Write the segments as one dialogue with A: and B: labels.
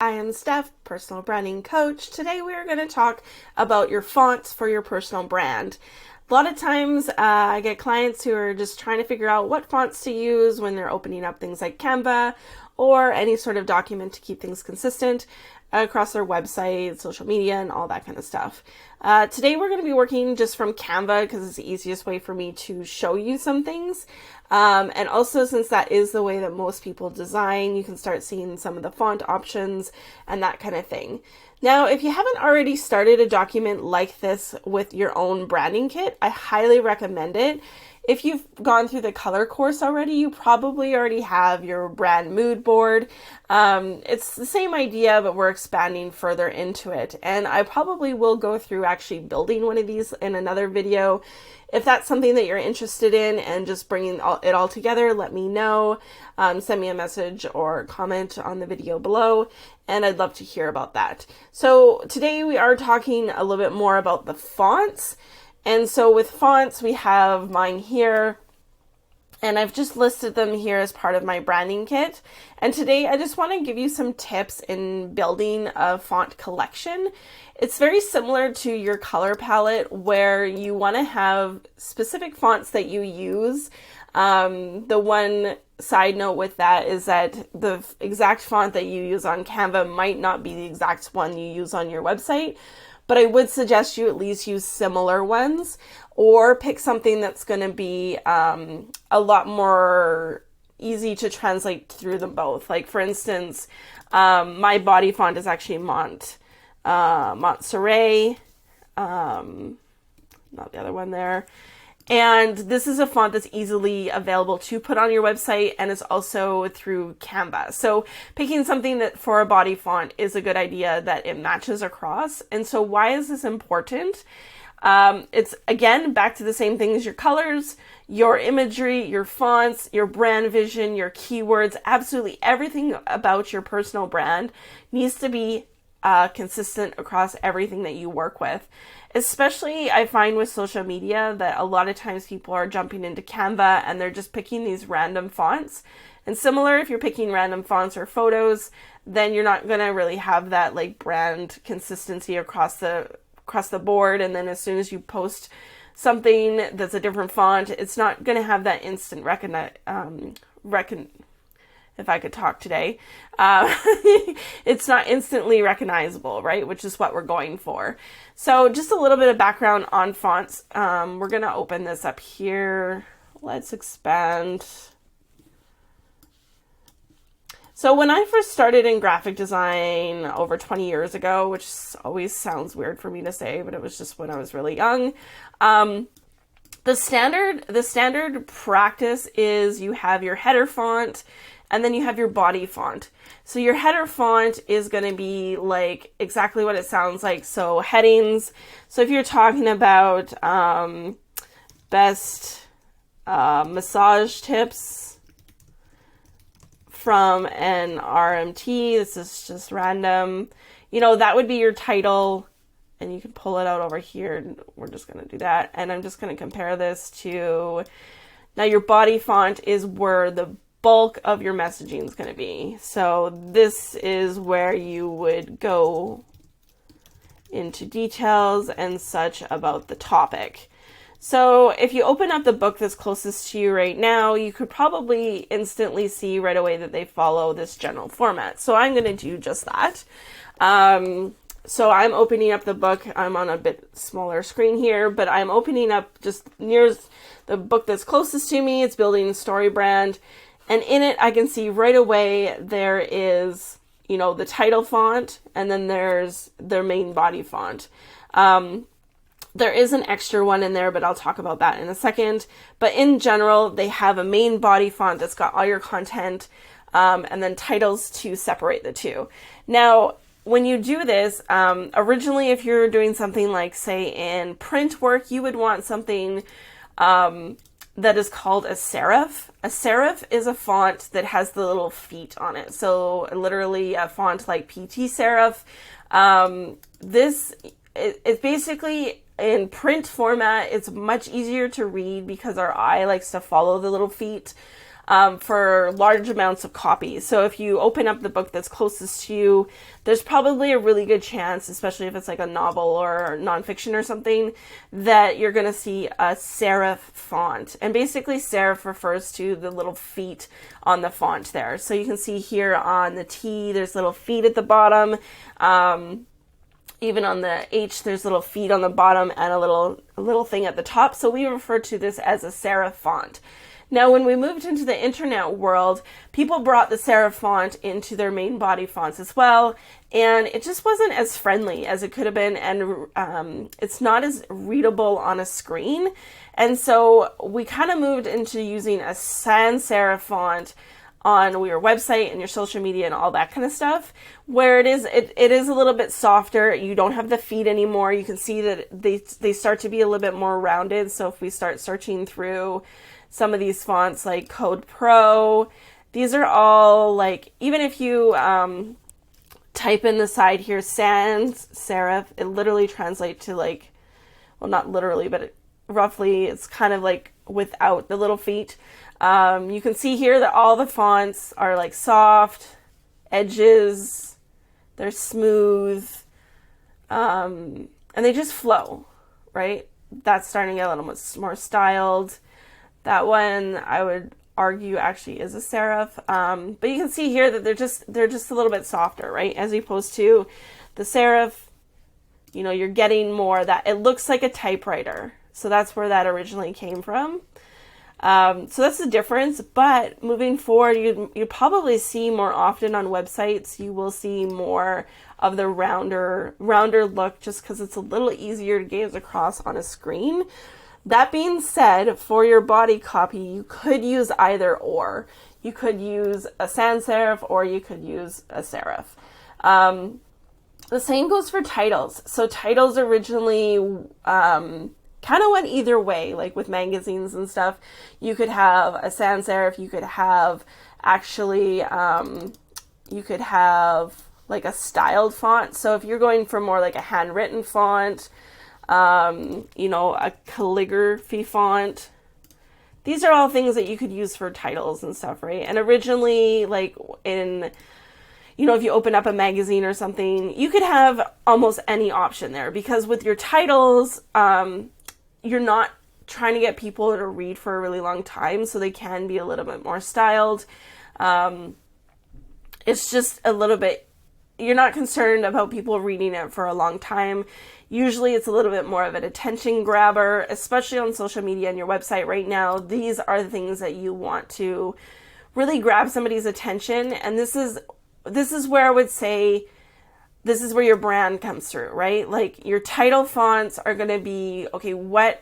A: Hi, I'm Steph, personal branding coach. Today we are going to talk about your fonts for your personal brand. A lot of times I get clients who are just trying to figure out what fonts to use when they're opening up things like Canva or any sort of document to keep things consistent across their website, social media, and all that kind of stuff. Today we're going to be working just from Canva because it's the easiest way for me to show you some things. And also, since that is the way that most people design, you can start seeing some of the font options and that kind of thing. Now, if you haven't already started a document like this with your own branding kit, I highly recommend it. If you've gone through the color course already, you probably already have your brand mood board. It's the same idea, but we're expanding further into it. And I probably will go through actually building one of these in another video. If that's something that you're interested in and just bringing it all together, let me know. Send me a message or comment on the video below, and I'd love to hear about that. So today we are talking a little bit more about the fonts. And so with fonts, we have mine here, and I've just listed them here as part of my branding kit. And today I just want to give you some tips in building a font collection. It's very similar to your color palette where you want to have specific fonts that you use. The one side note with that is that the exact font that you use on Canva might not be the exact one you use on your website. But I would suggest you at least use similar ones or pick something that's going to be a lot more easy to translate through them both. Like for instance, my body font is actually Montserrat, not the other one there. And this is a font that's easily available to put on your website, and it's also through Canva. So picking something that for a body font is a good idea that it matches across. And so why is this important? It's again, back to the same thing as your colors, your imagery, your fonts, your brand vision, your keywords, absolutely everything about your personal brand needs to be consistent across everything that you work with. Especially I find with social media that a lot of times people are jumping into Canva and they're just picking these random fonts. And similar, if you're picking random fonts or photos, then you're not going to really have that like brand consistency across the board. And then as soon as you post something that's a different font, it's not going to have that instant if I could talk today, it's not instantly recognizable, right? Which is what we're going for. So just a little bit of background on fonts. We're going to open this up here. Let's expand. So when I first started in graphic design over 20 years ago, which always sounds weird for me to say, but it was just when I was really young, the standard practice is you have your header font and then you have your body font. So your header font is going to be like exactly what it sounds like. So headings. So if you're talking about best massage tips from an RMT, this is just random. You know, that would be your title. And you can pull it out over here. We're just going to do that. And I'm just going to compare this to, now your body font is where the bulk of your messaging is going to be. So this is where you would go into details and such about the topic. So if you open up the book that's closest to you right now, you could probably instantly see right away that they follow this general format. So I'm going to do just that. So I'm opening up the book. I'm on a bit smaller screen here, but I'm opening up just near the book that's closest to me. It's Building a Story Brand. And in it, I can see right away there is, you know, the title font, and then there's their main body font. There is an extra one in there, but I'll talk about that in a second. But in general, they have a main body font that's got all your content, and then titles to separate the two. Now, when you do this, originally, if you're doing something like, say, in print work, you would want something that is called a serif. A serif is a font that has the little feet on it. So literally a font like PT serif. This is basically in print format. It's much easier to read because our eye likes to follow the little feet. for large amounts of copy. So if you open up the book that's closest to you, there's probably a really good chance, especially if it's like a novel or nonfiction or something, that you're going to see a serif font. And basically serif refers to the little feet on the font there. So you can see here on the T, there's little feet at the bottom. Even on the H, there's little feet on the bottom and a little thing at the top. So we refer to this as a serif font. Now, when we moved into the internet world, people brought the serif font into their main body fonts as well, and it just wasn't as friendly as it could have been, and it's not as readable on a screen. And so we kind of moved into using a sans serif font on your website and your social media and all that kind of stuff, where it is a little bit softer. You don't have the feet anymore. You can see that they start to be a little bit more rounded. So if we start searching through some of these fonts like Code Pro, these are all like, even if you type in the side here sans serif, it literally translates to like, well, not literally, but roughly it's kind of like without the little feet. You can see here that all the fonts are like soft edges, they're smooth, and they just flow, right? That's starting to get a little bit more styled. That one I would argue actually is a serif, but you can see here that they're just a little bit softer, right? As opposed to the serif, you know, you're getting more that it looks like a typewriter. So that's where that originally came from. So that's the difference. But moving forward, you probably see more often on websites. You will see more of the rounder look, just because it's a little easier to gaze across on a screen. That being said, for your body copy, you could use either or. You could use a sans serif or you could use a serif. The same goes for titles. So titles originally kind of went either way, like with magazines and stuff. You could have a sans serif, you could have actually, you could have like a styled font. So if you're going for more like a handwritten font, you know, a calligraphy font. These are all things that you could use for titles and stuff, right? And originally, like in, you know, if you open up a magazine or something, you could have almost any option there, because with your titles, you're not trying to get people to read for a really long time, so they can be a little bit more styled. It's just a little bit, you're not concerned about people reading it for a long time. Usually it's a little bit more of an attention grabber, especially on social media and your website right now. These are the things that you want to really grab somebody's attention. And this is where I would say, this is where your brand comes through, right? Like your title fonts are going to be, okay, what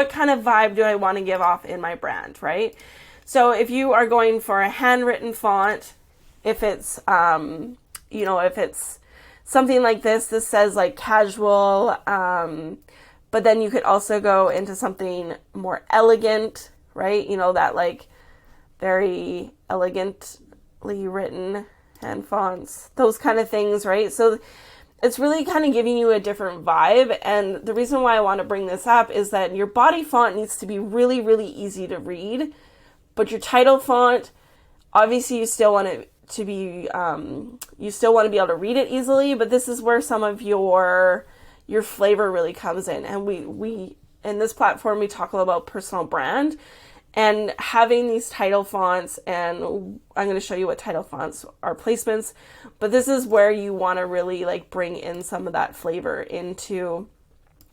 A: kind of vibe do I want to give off in my brand, right? So if you are going for a handwritten font, if it's, you know, if it's something like this says like casual, but then you could also go into something more elegant, right? You know, that like very elegantly written hand fonts, those kind of things, right? So it's really kind of giving you a different vibe. And the reason why I want to bring this up is that your body font needs to be really, really easy to read, but your title font, obviously you still want it to be, you still want to be able to read it easily, but this is where some of your flavor really comes in. And we in this platform, we talk a lot about personal brand and having these title fonts, and I'm going to show you what title fonts are placements, but this is where you want to really like bring in some of that flavor into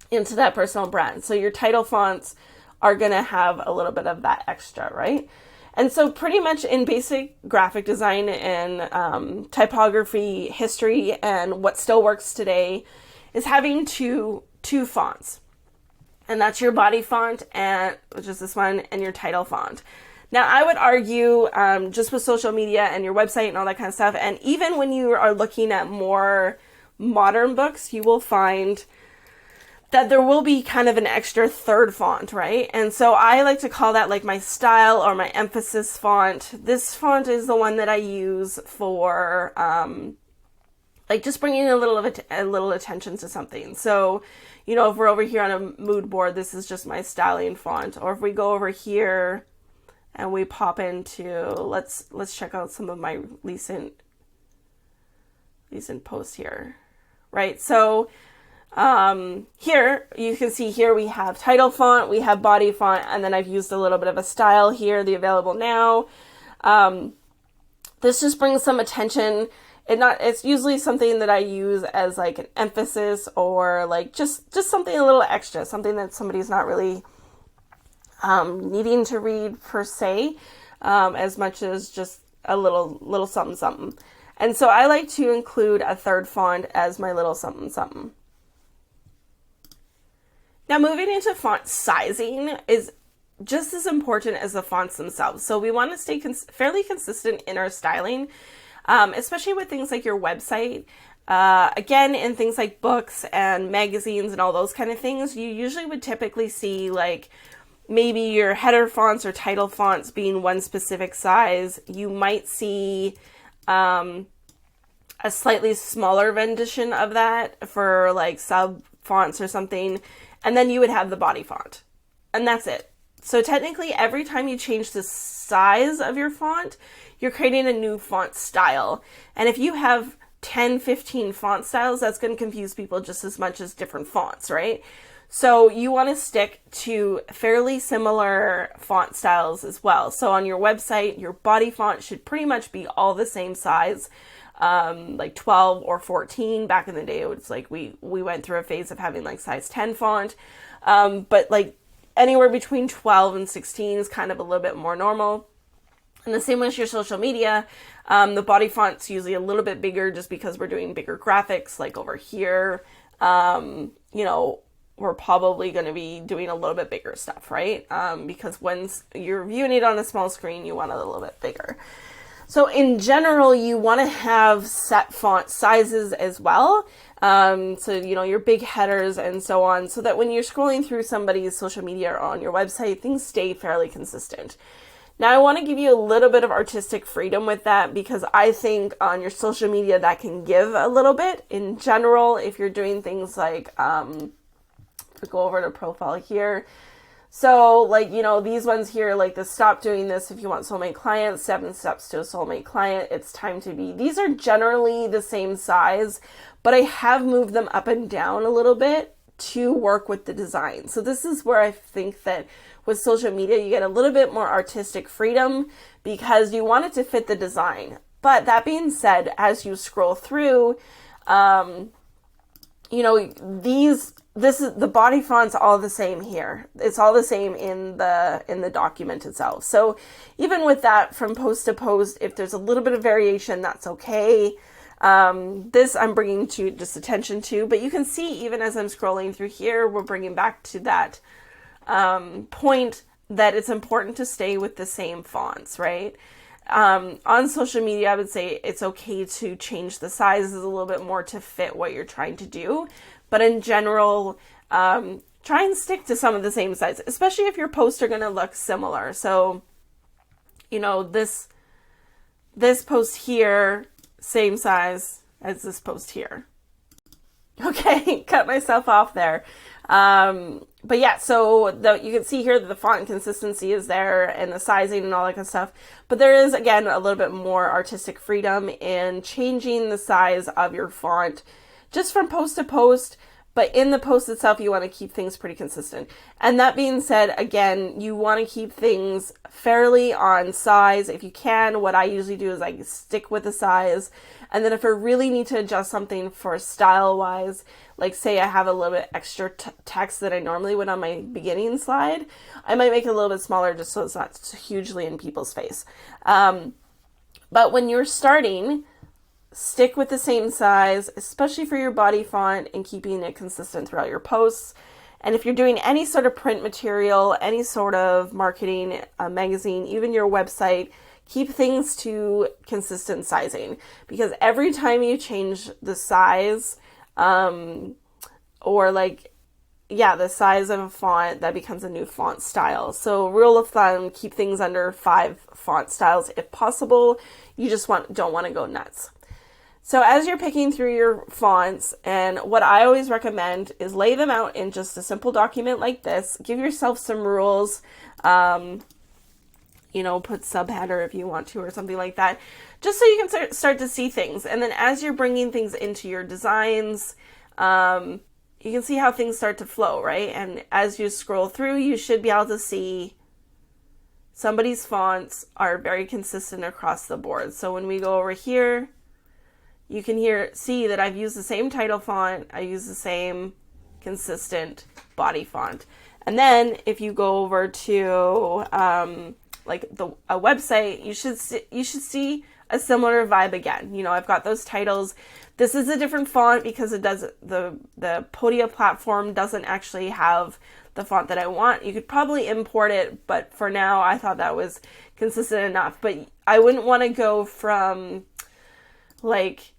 A: that personal brand. So your title fonts are going to have a little bit of that extra, right? And so pretty much in basic graphic design and typography history, and what still works today is having two fonts. And that's your body font, and which is this one, and your title font. Now, I would argue just with social media and your website and all that kind of stuff, and even when you are looking at more modern books, you will find that there will be kind of an extra third font, right? And so I like to call that like my style or my emphasis font. This font is the one that I use for like just bringing a little attention to something. So, you know, if we're over here on a mood board, this is just my styling font. Or if we go over here and we pop into, let's check out some of my recent posts here, right? So here you can see here we have title font, we have body font, and then I've used a little bit of a style here, the available now. This just brings some attention. It's usually something that I use as like an emphasis, or like just something a little extra, something that somebody's not really needing to read per se, as much as just a little something something. And so I like to include a third font as my little something something. Now moving into font sizing is just as important as the fonts themselves. So we want to stay fairly consistent in our styling, especially with things like your website. Again, in things like books and magazines and all those kind of things, you usually would typically see like maybe your header fonts or title fonts being one specific size. You might see a slightly smaller rendition of that for like sub fonts or something, and then you would have the body font, and that's it. So technically, every time you change the size of your font, you're creating a new font style. And if you have 10, 15 font styles, that's going to confuse people just as much as different fonts, right? So you want to stick to fairly similar font styles as well. So on your website, your body font should pretty much be all the same size, like 12 or 14. Back in the day, it was like we went through a phase of having like size 10 font, but like anywhere between 12 and 16 is kind of a little bit more normal. And the same with your social media. The body font's usually a little bit bigger just because we're doing bigger graphics, like over here. We're probably going to be doing a little bit bigger stuff, right? Because when you're viewing it on a small screen, you want it a little bit bigger. So in general, you want to have set font sizes as well. So, your big headers and so on, so that when you're scrolling through somebody's social media or on your website, things stay fairly consistent. Now, I want to give you a little bit of artistic freedom with that, because I think on your social media that can give a little bit. In general, if you're doing things like, if we go over to profile here, so like, these ones here, like the stop doing this if you want soulmate clients, 7 steps to a soulmate client, it's time to be. These are generally the same size, but I have moved them up and down a little bit to work with the design. So this is where I think that with social media, you get a little bit more artistic freedom because you want it to fit the design. But that being said, as you scroll through, this is the body font's all the same here. It's all the same in the document itself. So even with that, from post to post, if there's a little bit of variation, that's okay. This I'm bringing to just attention to, but you can see even as I'm scrolling through here, we're bringing back to that point that it's important to stay with the same fonts, right? On social media, I would say it's okay to change the sizes a little bit more to fit what you're trying to do. But in general, try and stick to some of the same size, especially if your posts are going to look similar. So, this post here, same size as this post here. Okay, cut myself off there. But yeah, so you can see here that the font consistency is there and the sizing and all that kind of stuff. But there is, again, a little bit more artistic freedom in changing the size of your font just from post to post. But in the post itself, you want to keep things pretty consistent. And that being said, again, you want to keep things fairly on size. If you can, what I usually do is I stick with the size. And then if I really need to adjust something for style-wise, like say I have a little bit extra text that I normally would on my beginning slide, I might make it a little bit smaller just so it's not hugely in people's face. But when you're starting, stick with the same size, especially for your body font, and keeping it consistent throughout your posts. And if you're doing any sort of print material, any sort of marketing, a magazine, even your website, keep things to consistent sizing, because every time you change the size, the size of a font, that becomes a new font style. So rule of thumb, keep things under 5 font styles if possible. You just don't want to go nuts. So as you're picking through your fonts, and what I always recommend is lay them out in just a simple document like this. Give yourself some rules. put subheader if you want to or something like that, just so you can start to see things. And then as you're bringing things into your designs, you can see how things start to flow, right? And as you scroll through, you should be able to see somebody's fonts are very consistent across the board. So when we go over here, you can see that I've used the same title font. I use the same consistent body font. And then if you go over to a website, you should see a similar vibe again. I've got those titles. This is a different font because it does the Podia platform doesn't actually have the font that I want. You could probably import it, but for now I thought that was consistent enough. But I wouldn't want to go from like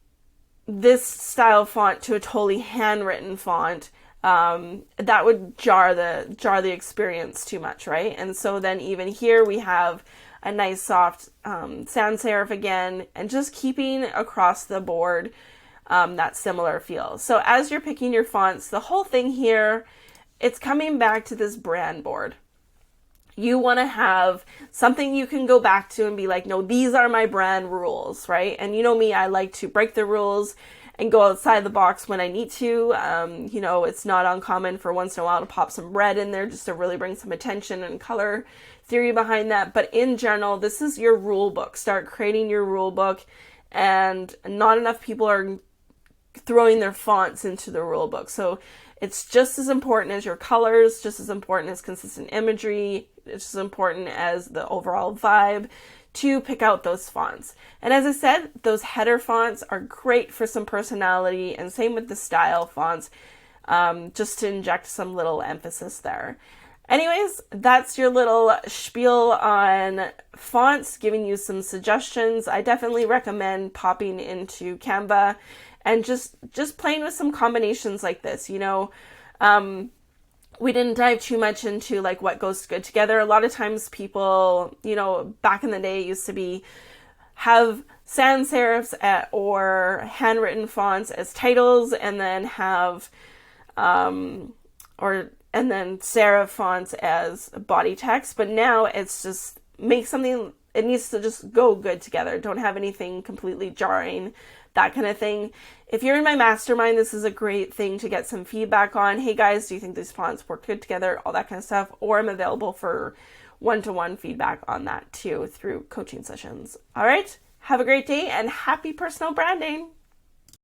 A: this style font to a totally handwritten font. That would jar the experience too much, right? And so then even here we have a nice soft sans serif again, and just keeping across the board that similar feel. So as you're picking your fonts, the whole thing here, it's coming back to this brand board. You want to have something you can go back to and be like, no, these are my brand rules, right? And you know me, I like to break the rules and go outside the box when I need to. It's not uncommon for once in a while to pop some red in there just to really bring some attention and color theory behind that. But in general, this is your rule book. Start creating your rule book, and not enough people are throwing their fonts into the rule book. So it's just as important as your colors, just as important as consistent imagery, it's just as important as the overall vibe to pick out those fonts. And as I said, those header fonts are great for some personality, and same with the style fonts, just to inject some little emphasis there. Anyways, that's your little spiel on fonts, giving you some suggestions. I definitely recommend popping into Canva and just playing with some combinations like this. We didn't dive too much into like what goes good together. A lot of times people, back in the day it used to be have sans serifs or handwritten fonts as titles, and then have and then serif fonts as body text. But now it's just make something, it needs to just go good together. Don't have anything completely jarring, that kind of thing. If you're in my mastermind, this is a great thing to get some feedback on. Hey guys, do you think these fonts work good together? All that kind of stuff. Or I'm available for one-to-one feedback on that too through coaching sessions. All right, have a great day and happy personal branding.